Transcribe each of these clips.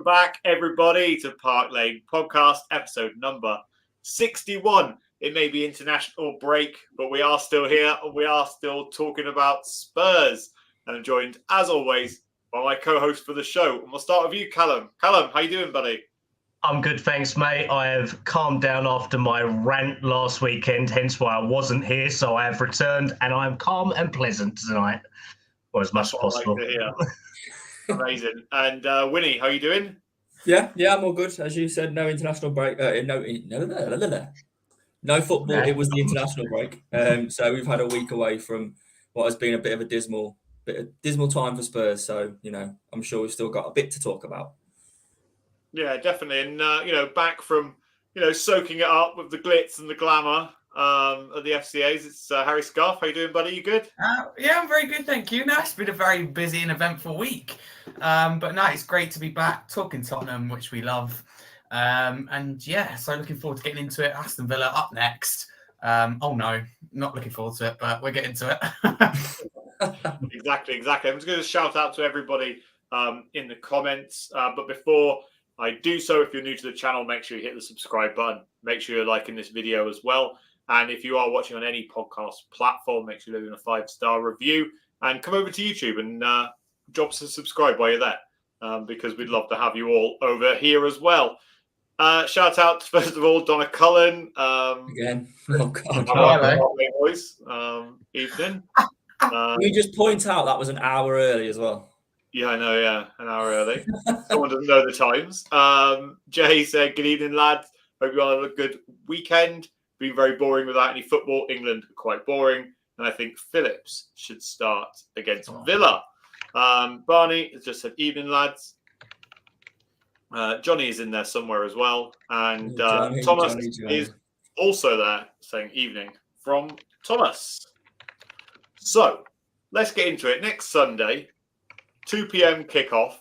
back, everybody, to Park Lane Podcast, episode number 61. It may be international break, but we are still here. We are still talking about Spurs. And I'm joined, as always, by my co-host for the show. And we'll start with you, Kallum. Kallum, how you doing, buddy? I'm good, thanks, mate. I have calmed down after my rant last weekend, hence why I wasn't here. So I have returned, and I am calm and pleasant tonight, or as much as possible. Like to hear. Amazing. And Wynnie, how you doing? Yeah, I'm all good. As you said, no international break. No football. It was the international break. So we've had a week away from what has been a bit of a dismal time for Spurs. So I'm sure we've still got a bit to talk about. Yeah, definitely. And back from soaking it up with the glitz and the glamour of the FCAs. It's Harry Scarf. How you doing, buddy? You good? Yeah, I'm very good, thank you. No, it's been a very busy and eventful week. But no, it's great to be back talking Tottenham, which we love. And yeah, so looking forward to getting into it. Aston Villa up next. Oh no, not looking forward to it, but we'll get into it. Exactly. I'm just going to shout out to everybody in the comments. But before I do so, if you're new to the channel, make sure you hit the subscribe button. Make sure you're liking this video as well. And if you are watching on any podcast platform, make sure you're leaving a 5-star review. And come over to YouTube and drop us a subscribe while you're there, because we'd love to have you all over here as well. Shout out, first of all, Donna Cullen. Again. Oh, God. Boys. Evening. Can we just point out that was an hour early as well? Yeah, I know, yeah. An hour early. Someone doesn't know the times. Jay said, good evening, lads. Hope you all have a good weekend. Been very boring without any football. England are quite boring. And I think Phillips should start against Villa. Barney has just said, evening, lads. Johnny is in there somewhere as well. And Thomas is also there saying evening from Thomas. So let's get into it. Next Sunday, 2 p.m. kickoff.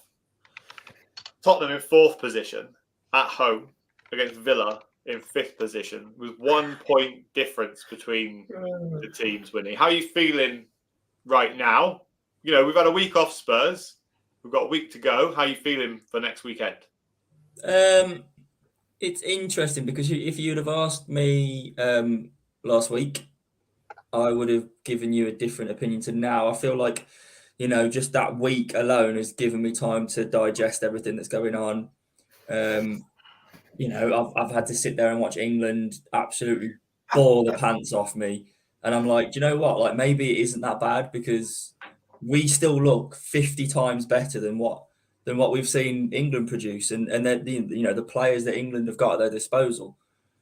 Tottenham in 4th position at home against Villa in 5th position with 1 point difference between the teams, Wynnie. How are you feeling right now? We've had a week off Spurs. We've got a week to go. How are you feeling for next weekend? It's interesting because if you'd have asked me last week, I would have given you a different opinion to now. I feel like, just that week alone has given me time to digest everything that's going on. I've had to sit there and watch England absolutely bore the pants off me. And I'm like, do you know what? Like, maybe it isn't that bad because we still look 50 times better than what we've seen England produce and the players that England have got at their disposal.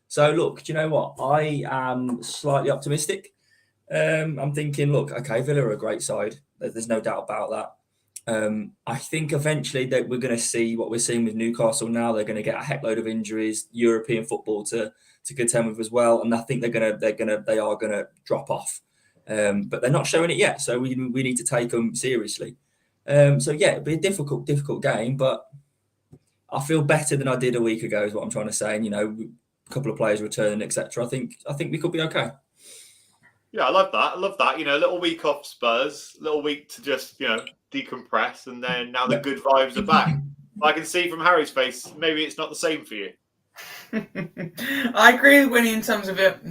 So look, do you know what? I am slightly optimistic. I'm thinking, look, okay, Villa are a great side. There's no doubt about that. I think eventually that we're going to see what we're seeing with Newcastle now. They're going to get a heck load of injuries, European football to contend with as well, and I think they are going to drop off. But they're not showing it yet, so we need to take them seriously. So yeah, it'll be a difficult game, but I feel better than I did a week ago. Is what I'm trying to say. And, a couple of players returning, etc. I think we could be okay. Yeah, I love that. A little week off Spurs, a little week to just, decompress. And then now the good vibes are back. I can see from Harry's face, maybe it's not the same for you. I agree with Wynnie in terms of it.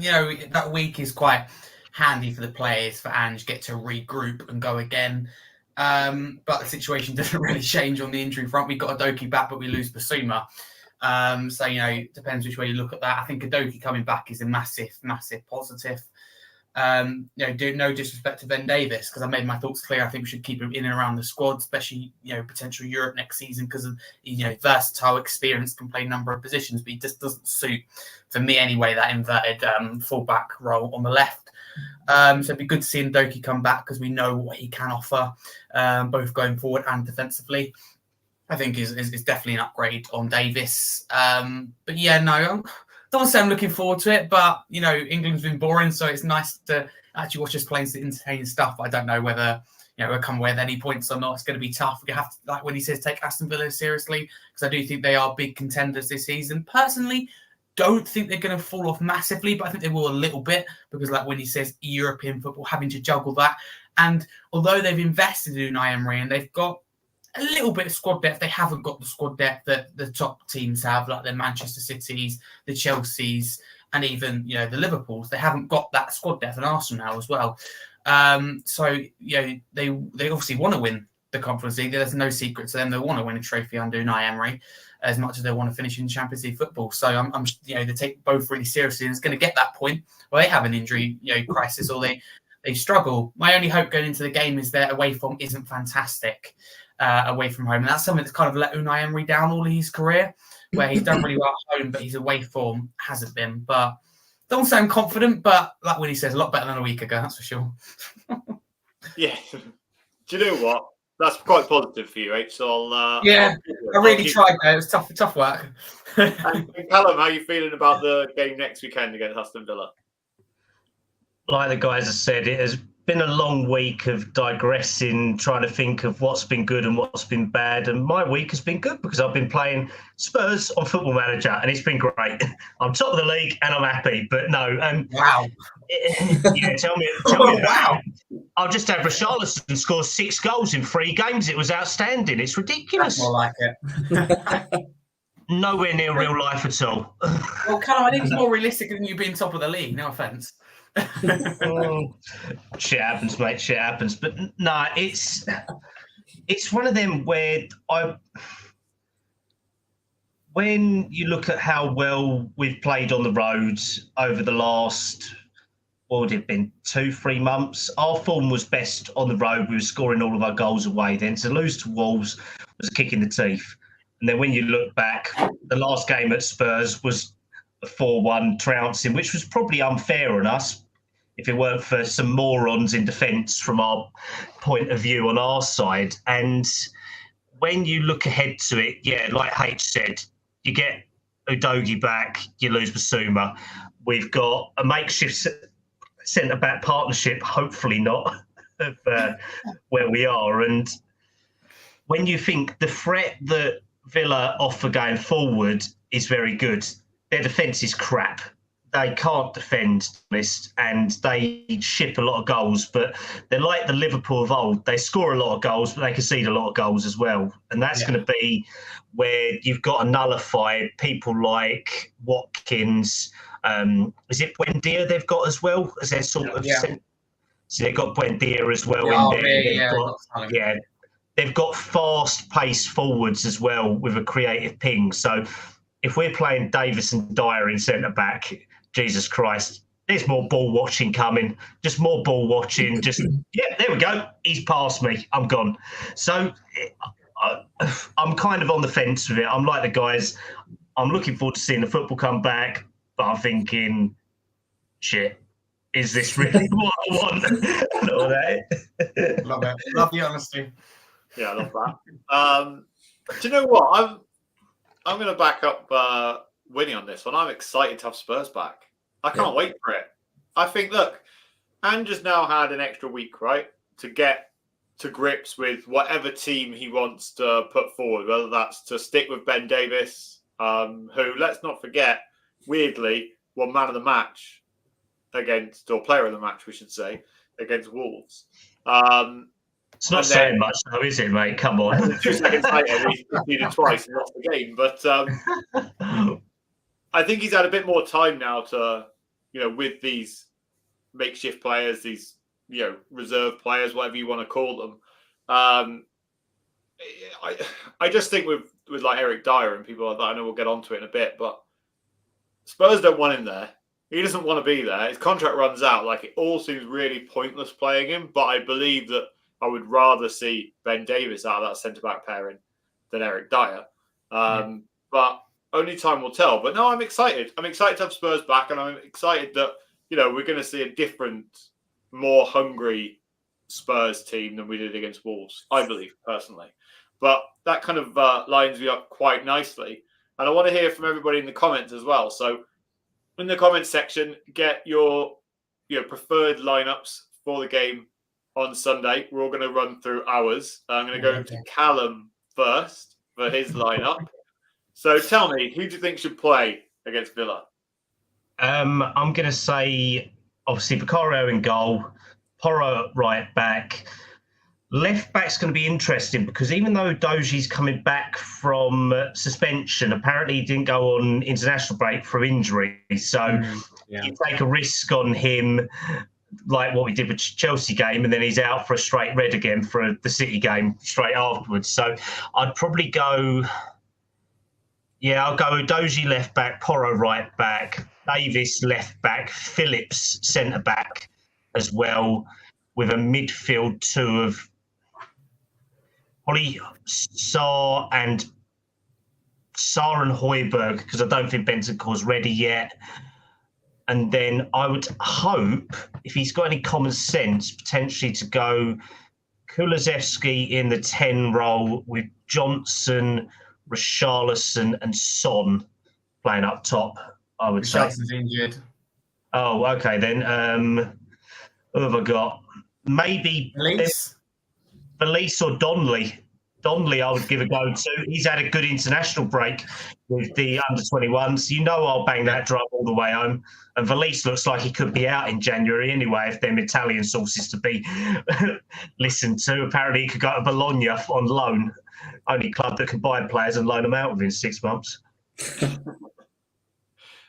That week is quite handy for the players, for Ange, get to regroup and go again. But the situation doesn't really change on the injury front. We got Adoki back, but we lose Basuma. So, it depends which way you look at that. I think Adoki coming back is a massive, massive positive. No disrespect to Ben Davis, because I made my thoughts clear. I think we should keep him in and around the squad, especially potential Europe next season, because of versatile experience, can play a number of positions, but he just doesn't suit, for me anyway, that inverted fullback role on the left. So it'd be good to see Ndoki come back because we know what he can offer, both going forward and defensively. I think is definitely an upgrade on Davis. But yeah, no. I don't want to say I'm looking forward to it, but England's been boring, so it's nice to actually watch us playing some entertaining stuff. But I don't know whether we'll come away with any points or not. It's going to be tough. We have to, like when he says, take Aston Villa seriously, because I do think they are big contenders this season. Personally, don't think they're going to fall off massively, but I think they will a little bit because, like when he says, European football, having to juggle that. And although they've invested in Unai Emery and they've got a little bit of squad depth. They haven't got the squad depth that the top teams have, like the Manchester Cities, the Chelseas, and even the Liverpools. They haven't got that squad depth, and Arsenal now as well. So they obviously want to win the Conference League. There's no secret to them. They want to win a trophy under Unai Emery as much as they want to finish in Champions League football. So I'm they take both really seriously, and it's going to get that point where they have an injury crisis or they struggle. My only hope going into the game is their away form isn't fantastic away from home, and that's something that's kind of let Unai Emery down all his career, where he's done really well at home, but his away form hasn't been. But don't sound confident, but like Wynnie says, a lot better than a week ago, that's for sure. Yeah. Do you know what? That's quite positive for you, H. So I really tried though. It was tough work. And Kallum, how are you feeling about the game next weekend against Aston Villa? Like the guys have said, it has been a long week of digressing, trying to think of what's been good and what's been bad. And my week has been good because I've been playing Spurs on Football Manager, and it's been great. I'm top of the league and I'm happy. But no, wow. Yeah, tell me. Wow. I'll just have Richarlison score 6 goals in 3 games. It was outstanding. It's ridiculous. That's more like it. Nowhere near real life at all. Well, Kallum, I think it's more realistic than you being top of the league. No offence. Shit happens, mate. Shit happens. But no, it's one of them where when you look at how well we've played on the roads over the last, what would it have been, 2-3 months, our form was best on the road. We were scoring all of our goals away. Then to lose to Wolves was a kick in the teeth. And then when you look back, the last game at Spurs was a 4-1 trouncing, which was probably unfair on us if it weren't for some morons in defence from our point of view on our side. And when you look ahead to it, yeah, like H said, you get Udogie back, you lose Basuma. We've got a makeshift centre-back partnership, hopefully not, of where we are. And when you think the threat that Villa offer going forward is very good, their defence is crap. They can't defend, and they ship a lot of goals, but they're like the Liverpool of old. They score a lot of goals, but they concede a lot of goals as well. And that's going to be where you've got to nullify people like Watkins. Is it Buendia they've got as well? As their sort of so they've got Buendia as well in there. They've got fast-paced forwards as well with a creative ping. So if we're playing Davis and Dyer in centre-back, Jesus Christ, there's more ball watching coming. Just more ball watching. Just, there we go. He's past me. I'm gone. So I'm kind of on the fence with it. I'm like the guys. I'm looking forward to seeing the football come back, but I'm thinking, shit, is this really what I want? And all that. Love it. Love the honesty. Yeah, I love that. Do you know what? I'm going to back up Wynnie on this one. I'm excited to have Spurs back. I can't wait for it. I think, look, Ange has now had an extra week, right, to get to grips with whatever team he wants to put forward, whether that's to stick with Ben Davis, who, let's not forget, weirdly, won man of the match against, or player of the match, we should say, against Wolves. It's not saying much, though, is it, mate? Come on. 2 seconds later, we conceded twice and lost the game. But I think he's had a bit more time now to, with these makeshift players, these, reserve players, whatever you want to call them. I just think with like Eric Dyer and people like that, I know we'll get onto it in a bit, but Spurs don't want him there. He doesn't want to be there. His contract runs out. Like, it all seems really pointless playing him, but I believe that I would rather see Ben Davis out of that centre-back pairing than Eric Dyer. But only time will tell. But no, I'm excited. I'm excited to have Spurs back, and I'm excited that, we're going to see a different, more hungry Spurs team than we did against Wolves, I believe, personally. But that kind of lines me up quite nicely. And I want to hear from everybody in the comments as well. So in the comments section, get your preferred lineups for the game on Sunday. We're all going to run through ours. I'm going to go to Kallum first for his lineup. So tell me, who do you think should play against Villa? I'm going to say, obviously, Vicario in goal, Porro right back, Left back's going to be interesting because even though Doji's coming back from suspension, apparently he didn't go on international break for injury. So you take a risk on him, like what we did with Chelsea game, and then he's out for a straight red again for the City game straight afterwards. So I'd probably go, I'll go Doji left back, Porro right back, Davis left back, Phillips centre back as well, with a midfield two of probably Sarr and Højbjerg, because I don't think Bentancur's ready yet. And then I would hope, if he's got any common sense, potentially to go Kulusevski in the 10 role with Johnson, Richarlison and Son playing up top, I would say. Richarlison's injured. Oh, okay then. Who have I got? Maybe Belize or Donnelly. Donnelly, I would give a go to. He's had a good international break with the under-21s. You know I'll bang that drum all the way home. And Valise looks like he could be out in January anyway, if them Italian sources to be listened to. Apparently he could go to Bologna on loan. Only club that can buy players and loan them out within 6 months.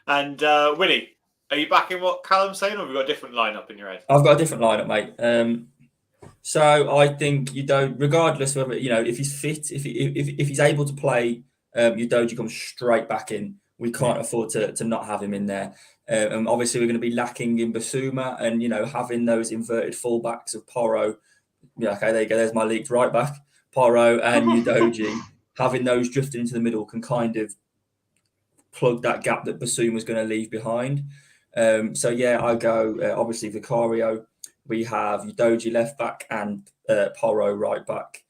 And Wynnie, are you backing what Kallum's saying, or have you got a different lineup in your head? I've got a different lineup, mate. So I think regardless of whether, if he's fit, if he's able to play, Udogie comes straight back in. We can't afford to not have him in there. And obviously we're going to be lacking in Basuma, and having those inverted fullbacks of Porro. Yeah, okay, there you go. There's my leaked right back, Porro and Udogie. Having those drifting into the middle can kind of plug that gap that Basuma was going to leave behind. I go obviously Vicario. We have Udogie left back and Porro right back.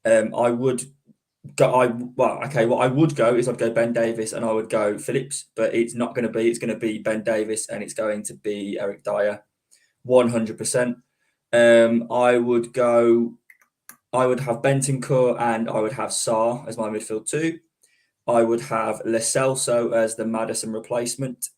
What I would go is I'd go Ben Davis and I would go Phillips, but it's not going to be. It's going to be Ben Davis and it's going to be Eric Dyer, 100%. I would have Bentancur and I would have Sarr as my midfield two. I would have Lo Celso as the Maddison replacement.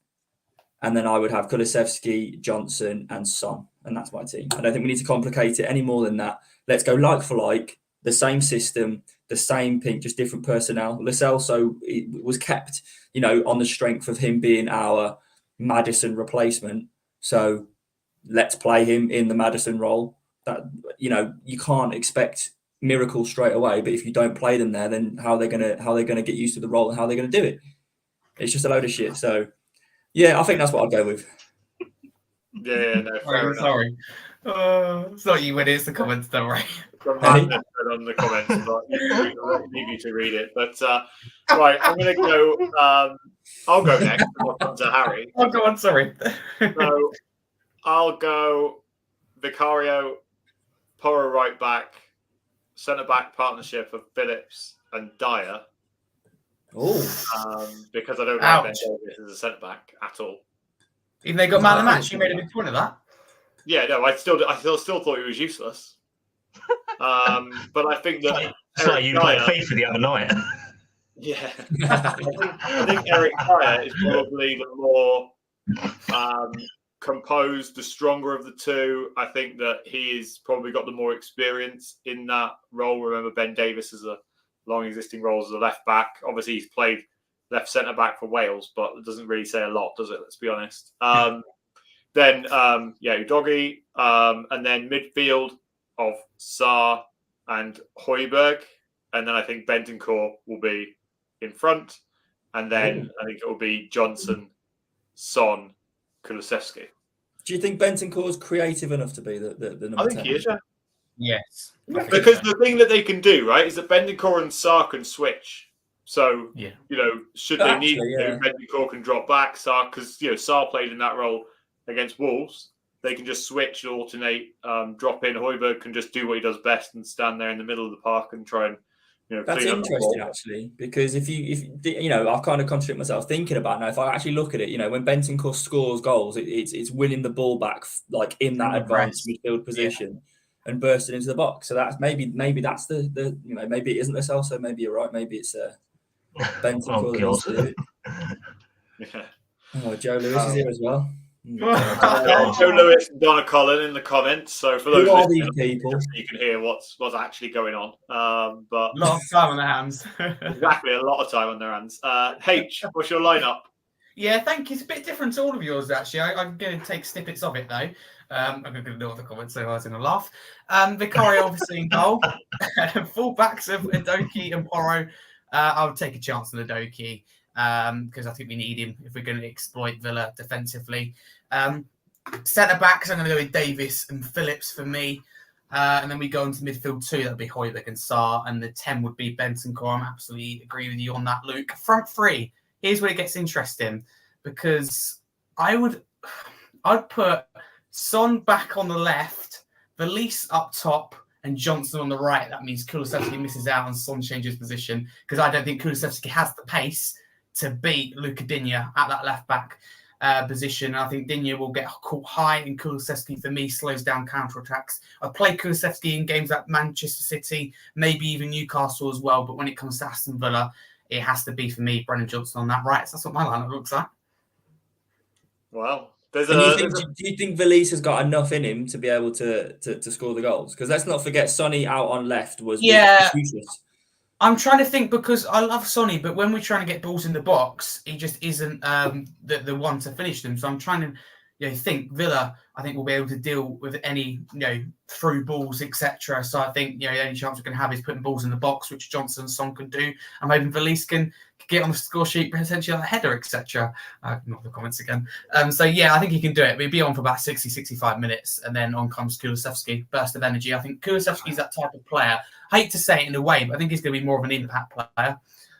And then I would have Kulusevski, Johnson and Son. And that's my team. I don't think we need to complicate it any more than that. Let's go like for like, the same system, the same pink, just different personnel. Lo Celso was kept, on the strength of him being our Maddison replacement. So let's play him in the Maddison role. That you can't expect miracles straight away, but if you don't play them there, then how they're gonna get used to the role and how they're gonna do it? It's just a load of shit. So yeah, I think that's what I'll go with. Yeah, no, fair enough. Sorry. It's not you, Wynnie, it's the comments, don't worry. From Matt on the comments, I'll leave you to read it. But right, I'm going to go. I'll go next. And I'll come to Harry. Oh, go on, sorry. So I'll go Vicario, Porro right back, centre back partnership of Phillips and Dyer. Because I don't like Ben Davis as a centre back at all. Even they got man of the match, you made a big point of that. Yeah, no, I still thought he was useless. But I think that you played FIFA the other night. Yeah, I think Eric Dyer is probably the more composed, the stronger of the two. I think that he's probably got the more experience in that role. Remember, Ben Davis is a long existing role as a left back. Obviously, he's played left centre back for Wales, but it doesn't really say a lot, does it? Let's be honest. Then Udogie, and then midfield of Sarr and Højbjerg, and then I think Bentancur will be in front, and then I think it will be Johnson, Son, Kulusevski. Do you think Bentancur is creative enough to be the number 10? I think he is, yeah. Yes. Because the thing that they can do, right, is that Bentancur and Sarr can switch. So, should they need to, Bentancur can drop back, Sarr, because, Sarr played in that role against Wolves. They can just switch, alternate, drop in. Højbjerg can just do what he does best and stand there in the middle of the park and try and, that's interesting, actually, because if I kind of contradict myself thinking about it now. If I actually look at it, when Bentancur scores goals, it's winning the ball back like in that advanced midfield position and bursting into the box. So that's maybe that's the maybe it isn't Lo Celso. Maybe you're right. Maybe it's Bentancur. Yeah. Oh, Joe Lewis is here as well. Joe Lewis and Donna Collin in the comments. So for those Who are listening, these people? you can hear what's actually going on. But A lot of time on their hands. Exactly, a lot of time on their hands. H, what's your lineup? Yeah, thank you. It's a bit different to all of yours, actually. I'm going to take snippets of it, though. I'm going to ignore the comments, so I was going to laugh. Vicario, obviously, in goal. Full backs of Udogie and Porro. I would take a chance on Udogie because I think we need him if we're going to exploit Villa defensively. Centre backs, I'm going to go with Davis and Phillips for me. And then we go into midfield 2. That'll be Højbjerg and Sarr. And the 10 would be Bentancur. I'm absolutely agree with you on that, Luke. Front 3. Here's where it gets interesting because I'd put Son back on the left, Valise up top, and Johnson on the right. That means Kulusevski misses out and Son changes position because I don't think Kulusevski has the pace to beat Luka Digne at that left back position. I think Digne will get caught high, and Kulusevski for me slows down counter-attacks. I play Kulusevski in games like Manchester City, maybe even Newcastle as well, but when it comes to Aston Villa, it has to be for me, Brennan Johnson on that right. So that's what my lineup looks like. Well, do you think Valise has got enough in him to be able to score the goals? Because let's not forget, Sonny out on left was useless. I'm trying to think because I love Sonny, but when we're trying to get balls in the box, he just isn't the one to finish them. So I'm trying to think Villa, I think we'll be able to deal with any through balls, etc. So I think the only chance we're going to have is putting balls in the box, which Johnson and Son can do. I'm hoping Valise can get on the score sheet, potentially a header, etc. Not the comments again. So yeah, I think he can do it. We'll be on for about 60-65 minutes, and then on comes Kulusevski, burst of energy. I think Kulusevski's that type of player. I hate to say it in a way, but I think he's going to be more of an impact player.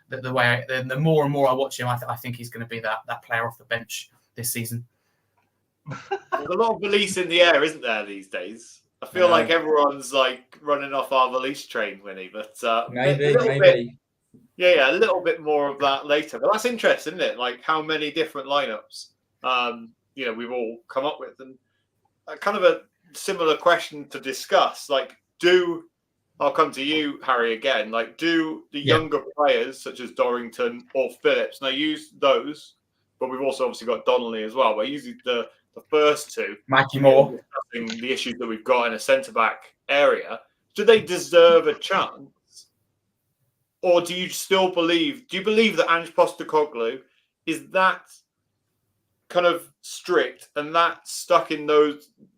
The more and more I watch him, I think he's going to be that player off the bench this season. There's a lot of Valise in the air, isn't there, these days? I feel like everyone's like running off our Valise train, Wynnie, but maybe. A little bit more of that later. But that's interesting, isn't it? Like how many different lineups we've all come up with, and kind of a similar question to discuss. Like, I'll come to you, Harry, again. Like, do the younger players such as Dorrington or Phillips, and I use those, but we've also obviously got Donnelly as well. But usually the first two, Mikey Moore, discussing the issues that we've got in a centre-back area, do they deserve a chance? Or do you believe that Ange Postecoglou is that kind of strict and that stuck in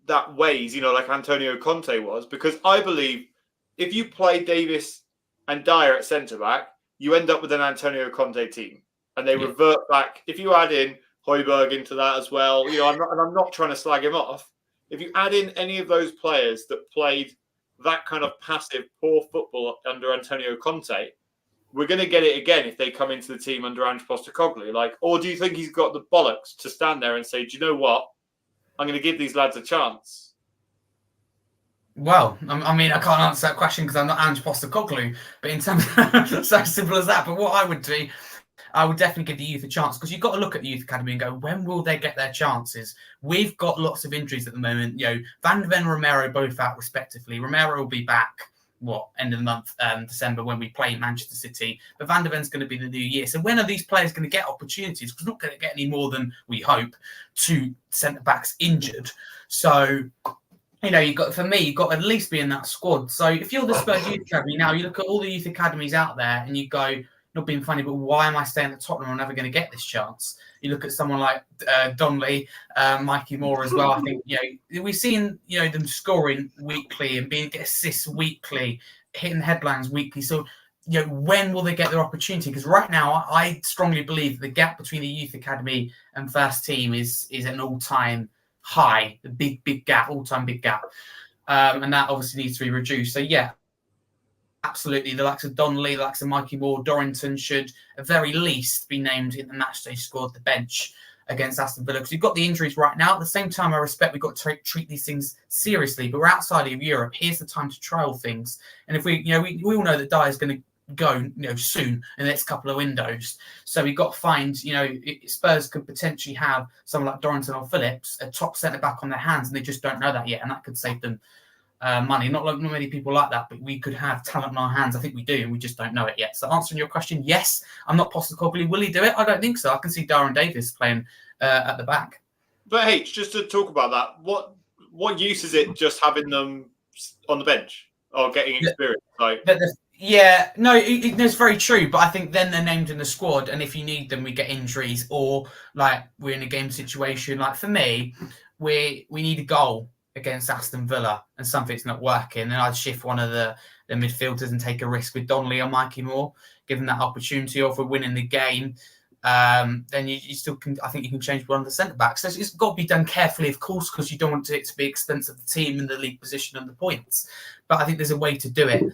that ways, like Antonio Conte was? Because I believe if you play Davis and Dyer at centre-back, you end up with an Antonio Conte team. And they revert back. If you add in Højbjerg into that as well, I'm not trying to slag him off. If you add in any of those players that played that kind of passive, poor football under Antonio Conte, we're going to get it again if they come into the team under Ange Postecoglou. Or do you think he's got the bollocks to stand there and say, do you know what? I'm going to give these lads a chance. Well, I mean, I can't answer that question because I'm not Ange Postecoglou, but in terms of so simple as that. But what I would do, I would definitely give the youth a chance because you've got to look at the youth academy and go, when will they get their chances? We've got lots of injuries at the moment. Van de Ven and Romero both out respectively. Romero will be back, end of the month, December, when we play Manchester City. But Van de Ven's going to be the new year. So when are these players going to get opportunities? Because we're not going to get any more than we hope. 2 centre-backs injured. So you've got to at least be in that squad. So if you're the Spurs Youth Academy now, you look at all the youth academies out there and you go, not being funny, but why am I staying at Tottenham? I'm never going to get this chance. You look at someone like Donnelly, Mikey Moore as well. I think we've seen them scoring weekly and getting assists weekly, hitting headlines weekly. So when will they get their opportunity? Because right now, I strongly believe the gap between the youth academy and first team is an all-time high, a big gap, all-time big gap, and that obviously needs to be reduced. So absolutely, the likes of Donnelly, the likes of Mikey Moore, Dorrington should at very least be named in the matchday squad, the bench against Aston Villa, because we've got the injuries right now. At the same time, I respect we've got to treat these things seriously, but we're outside of Europe. Here's the time to trial things. And if we all know that Dyer's going to go soon in the next couple of windows, so we've got to find Spurs could potentially have someone like Dorrington or Phillips, a top centre back on their hands, and they just don't know that yet, and that could save them money. Not many people like that, but we could have talent in our hands. I think we do, and we just don't know it yet. So answering your question, yes, I'm not Postecoglou. Will he do it? I don't think so. I can see Darren Davis playing at the back. But H, just to talk about that, what use is it just having them on the bench or getting experience? It's very true. But I think then they're named in the squad, and if you need them, we get injuries, or like we're in a game situation. Like for me, we need a goal against Aston Villa, and something's not working, and I'd shift one of the midfielders and take a risk with Donnelly or Mikey Moore, give them that opportunity. Or if we're winning the game, then you still can. I think you can change one of the centre backs. So it's got to be done carefully, of course, because you don't want it to be expense of the team and the league position and the points. But I think there's a way to do it.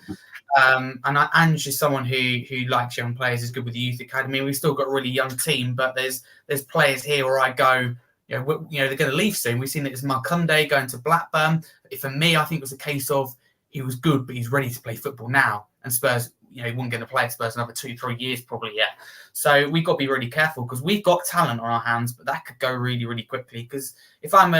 Ange is someone who likes young players, is good with the youth academy. We've still got a really young team, but there's players here where I go, they're going to leave soon. We've seen it as Markunde going to Blackburn. For me, I think it was a case of he was good, but he's ready to play football now. And Spurs, he wasn't going to play at Spurs another 2-3 years probably yet. So we've got to be really careful because we've got talent on our hands, but that could go really, really quickly. Because if I'm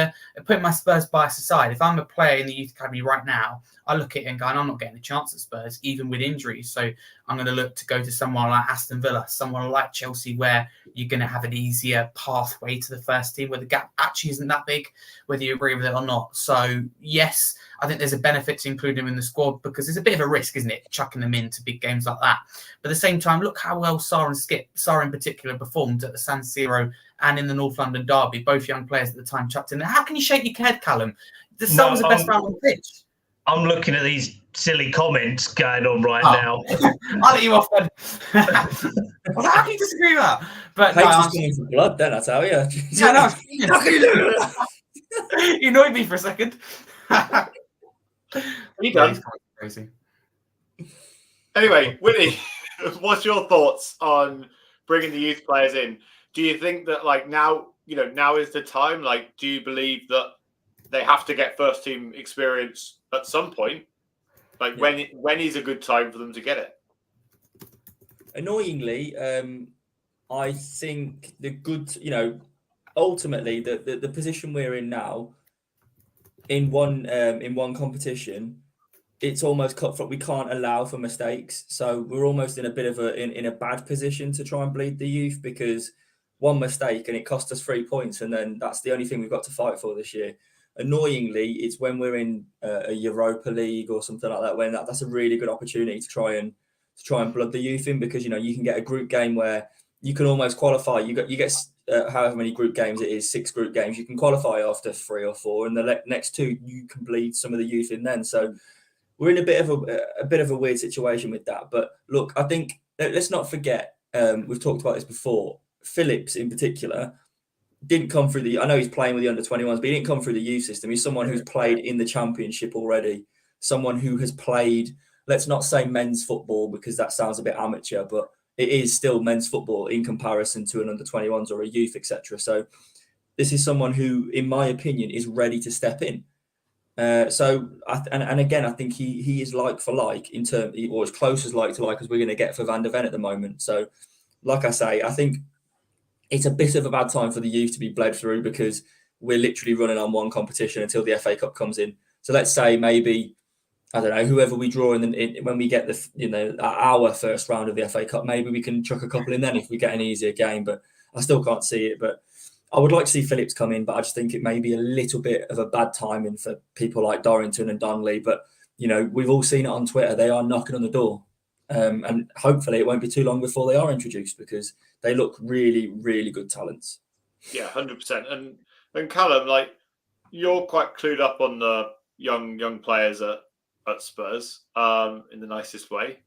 putting my Spurs bias aside, if I'm a player in the youth academy right now, I look at it and go, I'm not getting a chance at Spurs, even with injuries. So I'm going to look to go to someone like Aston Villa, someone like Chelsea, where you're going to have an easier pathway to the first team, where the gap actually isn't that big, whether you agree with it or not. So yes, I think there's a benefit to include them in the squad because it's a bit of a risk, isn't it, chucking them into big games like that. But at the same time, look how well Sarr and Skip, Sarr in particular, performed at the San Siro and in the North London derby. Both young players at the time chucked in. How can you shake your head, Kallum? The Sarr was the best man on the pitch. I'm looking at these silly comments going on right now. I'll let you off then. Well, how can you disagree with that? But Hate's going for blood, then I tell you. How can you do it? You annoyed me for a second. You done? Crazy. Anyway, Wynnie, what's your thoughts on bringing the youth players in? Do you think that now is the time? Do you believe that they have to get first team experience at some point? When is a good time for them to get it? Annoyingly, I think ultimately the position we're in now, in one competition, it's almost cutthroat. We can't allow for mistakes, so we're almost in a bit of in a bad position to try and bleed the youth, because one mistake and it cost us 3 points, and then that's the only thing we've got to fight for this year. Annoyingly, it's when we're in a Europa League or something like that, when that's a really good opportunity to try and blood the youth in, because you can get a group game where you can almost qualify. You get however many group games it is, 6 group games. You can qualify after 3 or 4, and the next 2 you can bleed some of the youth in then. So we're in a bit of a weird situation with that. But look, I think let's not forget. We've talked about this before. Phillips in particular didn't come through I know he's playing with the under-21s, but he didn't come through the youth system. He's someone who's played in the Championship already, someone who has played, let's not say men's football because that sounds a bit amateur, but it is still men's football in comparison to an under-21s or a youth, etc. So this is someone who, in my opinion, is ready to step in. And again, I think he is like for like in terms, or as close as like to like as we're going to get for Van der Ven at the moment. So, like I say, I think it's a bit of a bad time for the youth to be bled through, because we're literally running on one competition until the FA Cup comes in. So let's say maybe, I don't know, whoever we draw when we get our first round of the FA Cup, maybe we can chuck a couple in then if we get an easier game. But I still can't see it. But I would like to see Phillips come in, but I just think it may be a little bit of a bad timing for people like Dorrington and Donnelly. But we've all seen it on Twitter; they are knocking on the door. And hopefully it won't be too long before they are introduced, because they look really, really good talents. Yeah, 100%. And Kallum, you're quite clued up on the young players at Spurs, in the nicest way.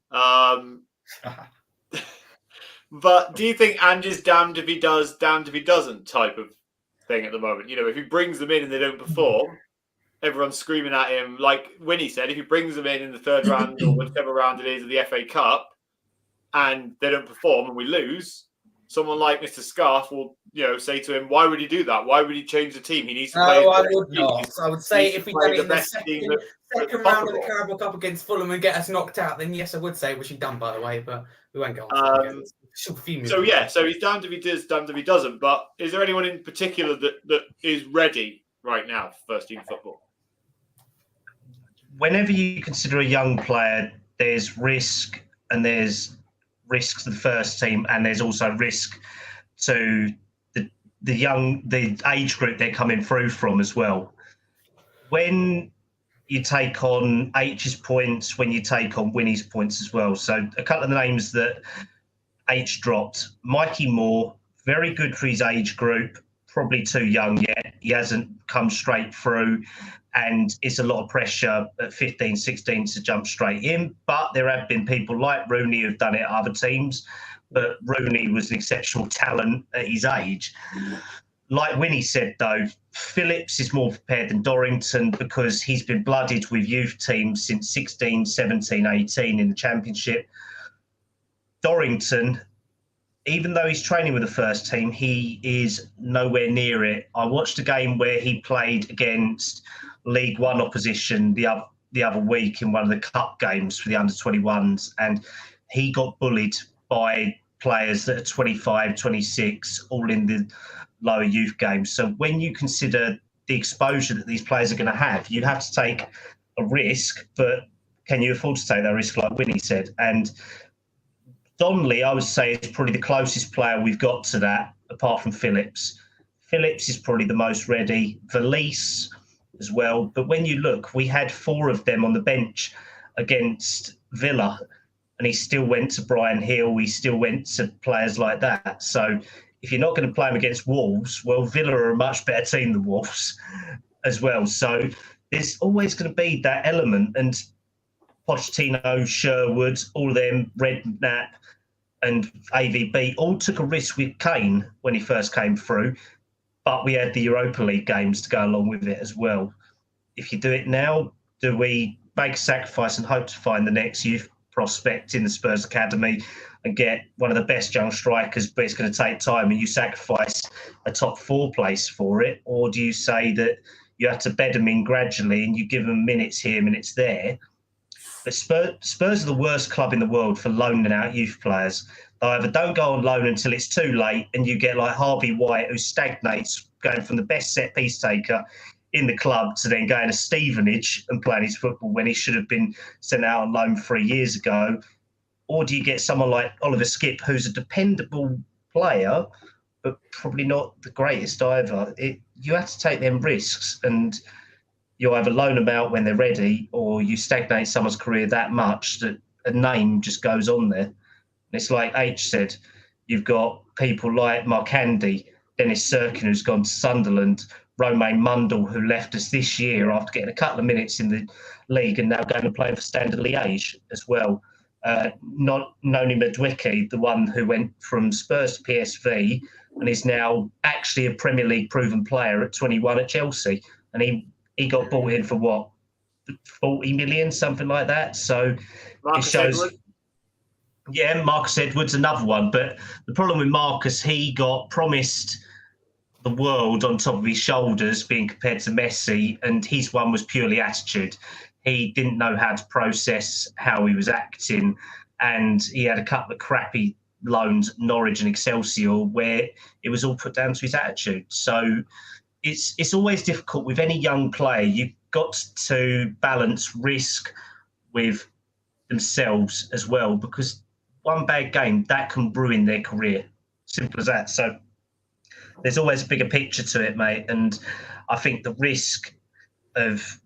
But do you think Ange is damned if he does, damned if he doesn't type of thing at the moment? If he brings them in and they don't perform, everyone's screaming at him. Like Wynnie said, if he brings them in the third round or whichever round it is of the FA Cup and they don't perform and we lose, someone like Mr. Scarf will, say to him, why would he do that? Why would he change the team? He needs to play. No, I would not. I would say if we done it in the second round of the Carabao Cup against Fulham and get us knocked out, then yes, I would say, which he's done, by the way, but we won't go on. So he's damned if he does, damned if he doesn't. But is there anyone in particular that is ready right now for first team football? Whenever you consider a young player, there's risk, and there's risk to the first team, and there's also risk to the age group they're coming through from as well. When you take on H's points, when you take on Wynnie's points as well. So a couple of the names that H dropped: Mikey Moore, very good for his age group, probably too young yet. He hasn't come straight through, and it's a lot of pressure at 15, 16 to jump straight in. But there have been people like Rooney who've done it at other teams, but Rooney was an exceptional talent at his age. Like Wynnie said, though, Phillips is more prepared than Dorrington because he's been blooded with youth teams since 16, 17, 18 in the Championship. Dorrington, even though he's training with the first team, he is nowhere near it. I watched a game where he played against League One opposition the other week in one of the cup games for the under-21s, and he got bullied by players that are 25, 26, all in the lower youth games. So when you consider the exposure that these players are going to have, you have to take a risk, but can you afford to take that risk, like Wynnie said? And Donnelly, I would say, is probably the closest player we've got to that, apart from Phillips. Phillips is probably the most ready. Valise as well. But when you look, we had 4 of them on the bench against Villa, and he still went to Brian Hill. He still went to players like that. So if you're not going to play him against Wolves, well, Villa are a much better team than Wolves as well. So there's always going to be that element. And Pochettino, Sherwood, all of them, Redknapp and AVB all took a risk with Kane when he first came through, but we had the Europa League games to go along with it as well. If you do it now, do we make a sacrifice and hope to find the next youth prospect in the Spurs Academy and get one of the best young strikers, but it's going to take time and you sacrifice a top 4 place for it? Or do you say that you have to bed them in gradually and you give them minutes here, minutes there? But Spurs are the worst club in the world for loaning out youth players. They either don't go on loan until it's too late and you get like Harvey White, who stagnates, going from the best set-piece taker in the club to then going to Stevenage and playing his football when he should have been sent out on loan 3 years ago. Or do you get someone like Oliver Skipp, who's a dependable player, but probably not the greatest either? You have to take them risks, and you either loan them out when they're ready, or you stagnate someone's career that much that a name just goes on there. And it's like H said, you've got people like Mark Handy, Dennis Serkin, who's gone to Sunderland, Romain Mundle, who left us this year after getting a couple of minutes in the league and now going to play for Standard Liège as well. Noni Madwicki, the one who went from Spurs to PSV and is now actually a Premier League proven player at 21 at Chelsea. And he got bought in for what, 40 million, something like that. So Marcus it shows. Edwards. Yeah, Marcus Edwards, another one. But the problem with Marcus, he got promised the world on top of his shoulders being compared to Messi, and his one was purely attitude. He didn't know how to process how he was acting, and he had a couple of crappy loans, Norwich and Excelsior, where it was all put down to his attitude. So it's always difficult with any young player. You've got to balance risk with themselves as well, because one bad game, that can ruin their career. Simple as that. So there's always a bigger picture to it, mate. And I think the risk of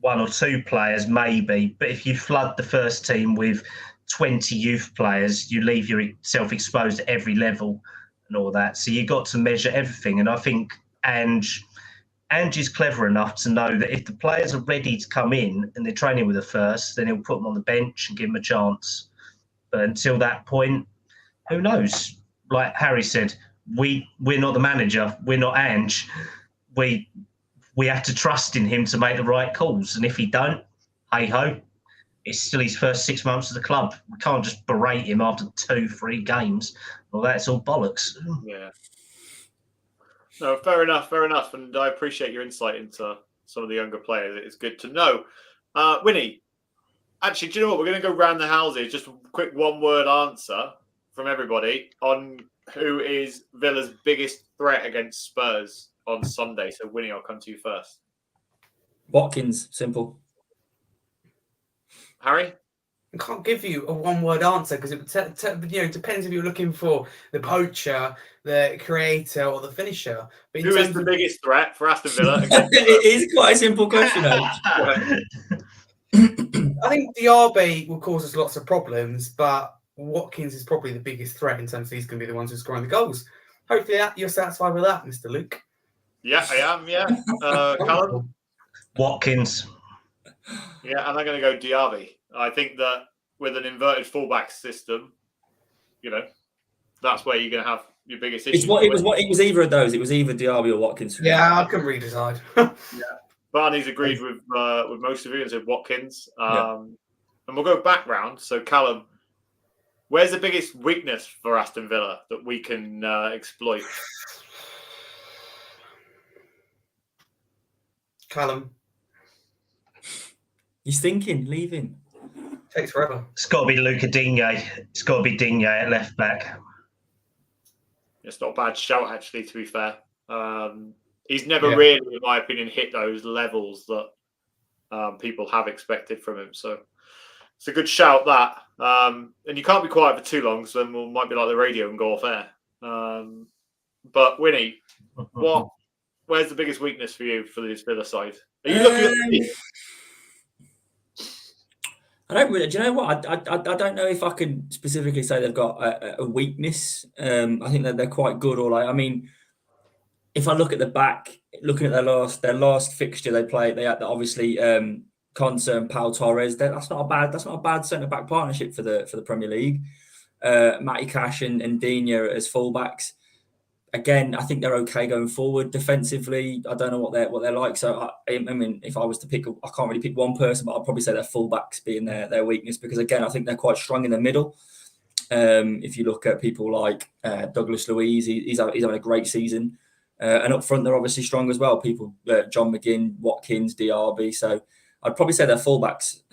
1 or 2 players, maybe, but if you flood the first team with 20 youth players, you leave yourself exposed at every level and all that. So you got to measure everything. And I think Ange is clever enough to know that if the players are ready to come in and they're training with the first, then he'll put them on the bench and give them a chance. But until that point, who knows? Like Harry said, we're not the manager. We're not Ange. We have to trust in him to make the right calls. And if he don't, hey-ho, it's still his first 6 months of the club. We can't just berate him after 2-3 games. Well, that's all bollocks. Yeah. No, fair enough. And I appreciate your insight into some of the younger players. It's good to know. Wynnie, actually, do you know what? We're going to go round the houses. Just a quick one-word answer from everybody on who is Villa's biggest threat against Spurs on Sunday. So, Wynnie, I'll come to you first. Watkins, simple. Harry? I can't give you a one-word answer because it depends if you're looking for the poacher, the creator, or the finisher. But who is the biggest threat for Aston Villa? It is quite a simple question. I think Diaby will cause us lots of problems, but Watkins is probably the biggest threat in terms of he's going to be the ones who's scoring the goals. Hopefully you're satisfied with that, Mr. Luke. Yeah, I am. Yeah, Kallum? Watkins. Yeah, and I'm going to go Diaby. I think that with an inverted fullback system, that's where you're going to have your biggest issue. It was either of those. It was either Diaby or Watkins. Yeah, I can redecide. Barney's agreed with most of you and said Watkins. And we'll go back round. So Kallum, where's the biggest weakness for Aston Villa that we can exploit? Kallum. He's thinking, leaving. Takes forever. It's got to be Luca Digne. It's got to be Digne at left back. It's not a bad shout, actually, to be fair. He's never really, in my opinion, hit those levels that people have expected from him. So it's a good shout, that. And you can't be quiet for too long, so then we might be like the radio and go off air. But Wynnie, where's the biggest weakness for you for this Villa side? Are you looking at the I don't really. Do you know what? I don't know if I can specifically say they've got a weakness. I think that they're quite good. I mean, if I look at the back, looking at their last fixture they played, they had obviously Konsa and Pau Torres. That's not a bad centre back partnership for the Premier League. Matty Cash and Digne as fullbacks. Again, I think they're okay going forward. Defensively, I don't know what they're like. So I mean, if I was to pick, I can't really pick one person, but I'd probably say their fullbacks being their weakness, because again, I think they're quite strong in the middle. If you look at people like Douglas Luiz, he's having a great season, and up front they're obviously strong as well. People John McGinn, Watkins, Diaby. So I'd probably say they're fullbacks.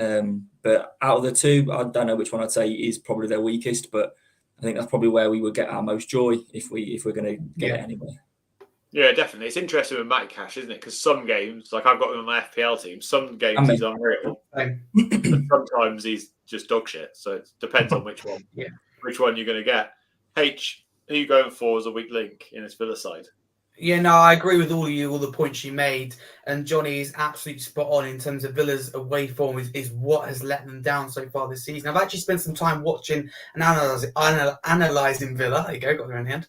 But out of the two, I don't know which one I'd say is probably their weakest, but I think that's probably where we would get our most joy if we're going to get it anyway. Yeah, definitely. It's interesting with Matty Cash, isn't it? Because some games, like I've got him on my FPL team, some games he's unreal, and sometimes he's just dog shit. So it depends on which one. Which one you're going to get. H, who are you going for as a weak link in this Villa side? Yeah, no, I agree with all the points you made. And Johnny is absolutely spot on in terms of Villa's away form is what has let them down so far this season. I've actually spent some time watching and analysing Villa. There you go, got there in the end.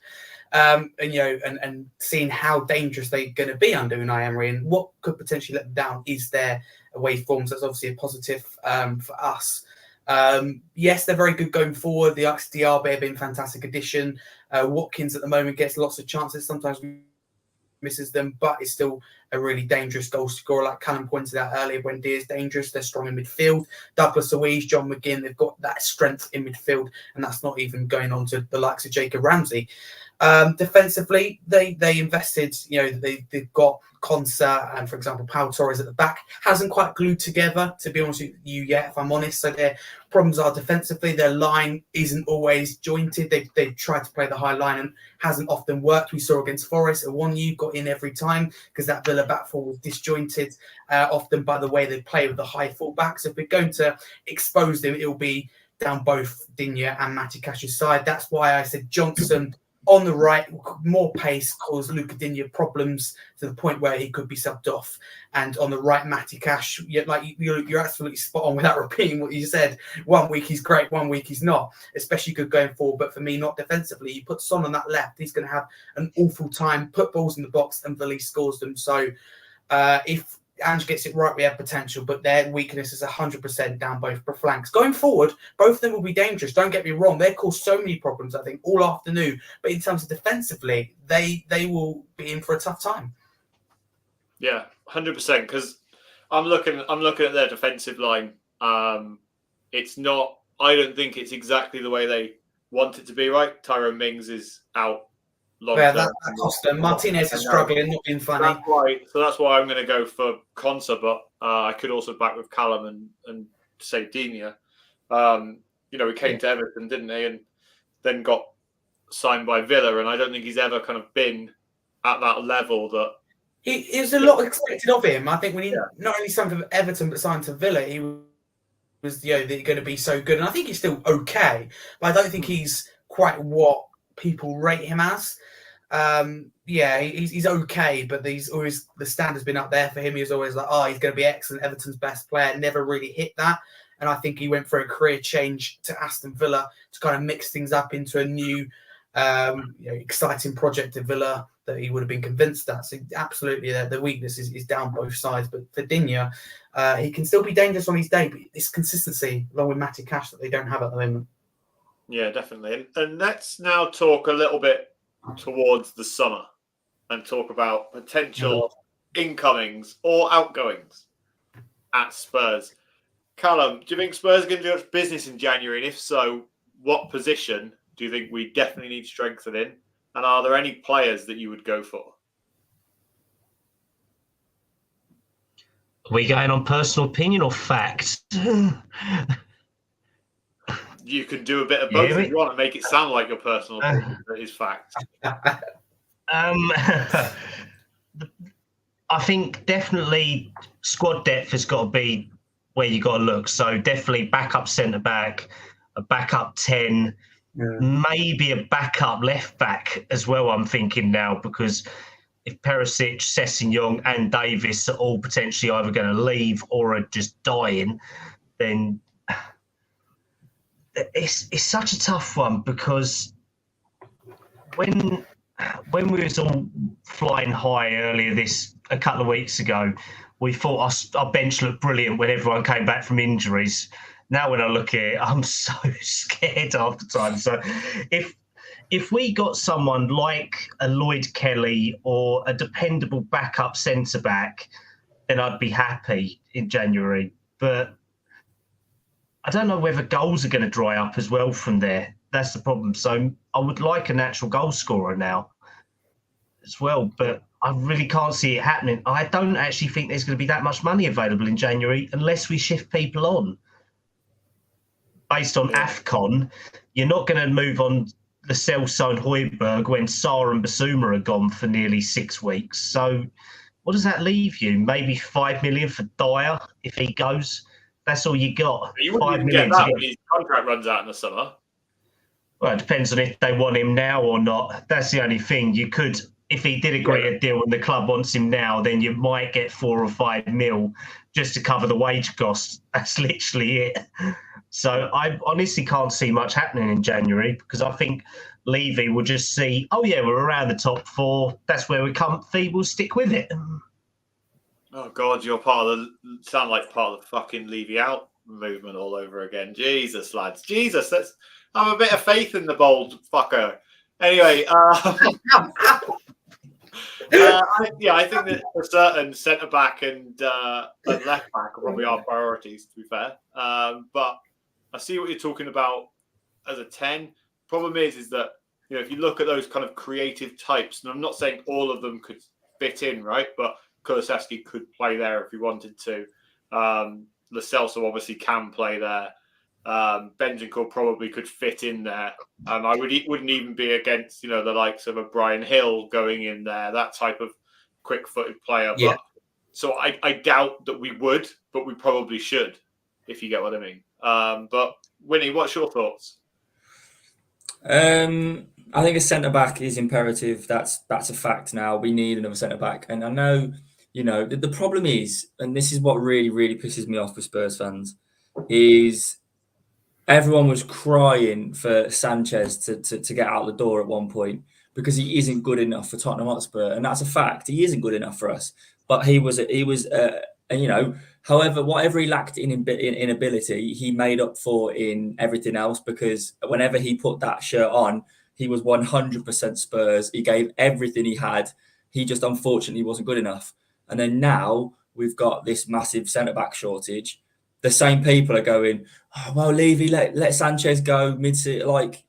And seeing how dangerous they're going to be under Unai Emery, and what could potentially let them down is their away form. So that's obviously a positive for us. Yes, they're very good going forward. The Diaby have been a fantastic addition. Watkins at the moment gets lots of chances. Sometimes misses them, but it's still a really dangerous goal scorer. Like Kallum pointed out earlier, when Deer's dangerous, they're strong in midfield. Douglas Luiz, John McGinn, they've got that strength in midfield, and that's not even going on to the likes of Jacob Ramsey. Defensively, they invested, they've got Konsa and, for example, Pau Torres at the back. Hasn't quite glued together, to be honest with you, yet, if I'm honest. So their problems are defensively. Their line isn't always jointed. They've tried to play the high line and hasn't often worked. We saw against Forest, Wynnie got in every time because that Villa back four was disjointed often by the way they play with the high full back. So if we're going to expose them, it'll be down both Digne and Matty Cash's side. That's why I said Johnson on the right, more pace, caused Luca Digne problems to the point where he could be subbed off. And on the right, Matty Cash, you're absolutely spot on without repeating what you said. 1 week he's great, 1 week he's not, especially good going forward. But for me, not defensively. You put Son on that left, he's going to have an awful time, put balls in the box, and Villa scores them. So if Ange gets it right, we have potential, but their weakness is 100% down both flanks. Going forward, both of them will be dangerous. Don't get me wrong; they caused so many problems, I think, all afternoon. But in terms of defensively, they will be in for a tough time. Yeah, 100%. Because I'm looking at their defensive line. It's not. I don't think it's exactly the way they want it to be. Right, Tyrone Mings is out. Yeah, that cost them. Martinez is struggling, not being funny. That's right. So that's why I'm going to go for Konsa, but I could also back with Kallum and say Digne. He came to Everton, didn't he? And then got signed by Villa, and I don't think he's ever kind of been at that level that... It was a lot expected of him. I think when he not only signed for Everton, but signed to Villa, he was going to be so good, and I think he's still okay, but I don't think he's quite what people rate him as. He's okay, but the standard's been up there for him. He was always like, he's going to be excellent, Everton's best player. Never really hit that, and I think he went for a career change to Aston Villa to kind of mix things up into a new, exciting project at Villa that he would have been convinced that. So absolutely, the weakness is down both sides. But for Digne, he can still be dangerous on his day, but it's consistency along with Matty Cash that they don't have at the moment. Yeah, definitely. And let's now talk a little bit towards the summer and talk about potential incomings or outgoings at Spurs. Kallum, do you think Spurs are going to do business in January? And if so, what position do you think we definitely need strengthening? And are there any players that you would go for? Are we going on personal opinion or fact? You can do a bit of both if you want to make it sound like your personal opinion, but it's fact. I think definitely squad depth has got to be where you got to look. So definitely backup centre back, a backup 10, maybe a backup left back as well. I'm thinking now, because if Perisic, Sessegnon, and Davis are all potentially either going to leave or are just dying, then it's such a tough one, because when we was all flying high earlier a couple of weeks ago, we thought our bench looked brilliant when everyone came back from injuries. Now when I look at it, I'm so scared half the time. So if we got someone like a Lloyd Kelly or a dependable backup centre back, then I'd be happy in January. But I don't know whether goals are going to dry up as well from there. That's the problem. So I would like a natural goal scorer now as well, but I really can't see it happening. I don't actually think there's going to be that much money available in January unless we shift people on. Based on AFCON, you're not going to move on the Celso and Højbjerg when Sarr and Basuma are gone for nearly 6 weeks. So what does that leave you? Maybe 5 million for Dyer if he goes. That's all you got. You wouldn't even get that when his contract runs out in the summer. Well, it depends on if they want him now or not. That's the only thing. You could, if he did agree a deal and the club wants him now, then you might get 4 or 5 mil just to cover the wage costs. That's literally it. So I honestly can't see much happening in January, because I think Levy will just see, we're around the top 4. That's where we're comfy. We'll stick with it. Oh, God, you're sound like part of the fucking Levy out movement all over again. Jesus, lads. Jesus, let's have a bit of faith in the bold fucker. Anyway, I think that a certain centre-back and left-back are probably our priorities, to be fair. But I see what you're talking about as a 10. Problem is that, if you look at those kind of creative types, and I'm not saying all of them could fit in, right? But Kulusevski could play there if he wanted to. Lo Celso obviously can play there. Bentancur probably could fit in there. I wouldn't even be against, the likes of a Brian Hill going in there, that type of quick-footed player. Yeah. But so I doubt that we would, but we probably should, if you get what I mean. But Wynnie, what's your thoughts? I think a centre-back is imperative. That's a fact now. We need another centre-back. And I know, the problem is, and this is what really, really pisses me off with Spurs fans, is everyone was crying for Sanchez to get out the door at one point because he isn't good enough for Tottenham Hotspur. And that's a fact. He isn't good enough for us. But however, whatever he lacked in ability, he made up for in everything else, because whenever he put that shirt on, he was 100% Spurs. He gave everything he had. He just unfortunately wasn't good enough. And then now we've got this massive centre-back shortage. The same people are going, Levy, let Sanchez go mid-season. Like,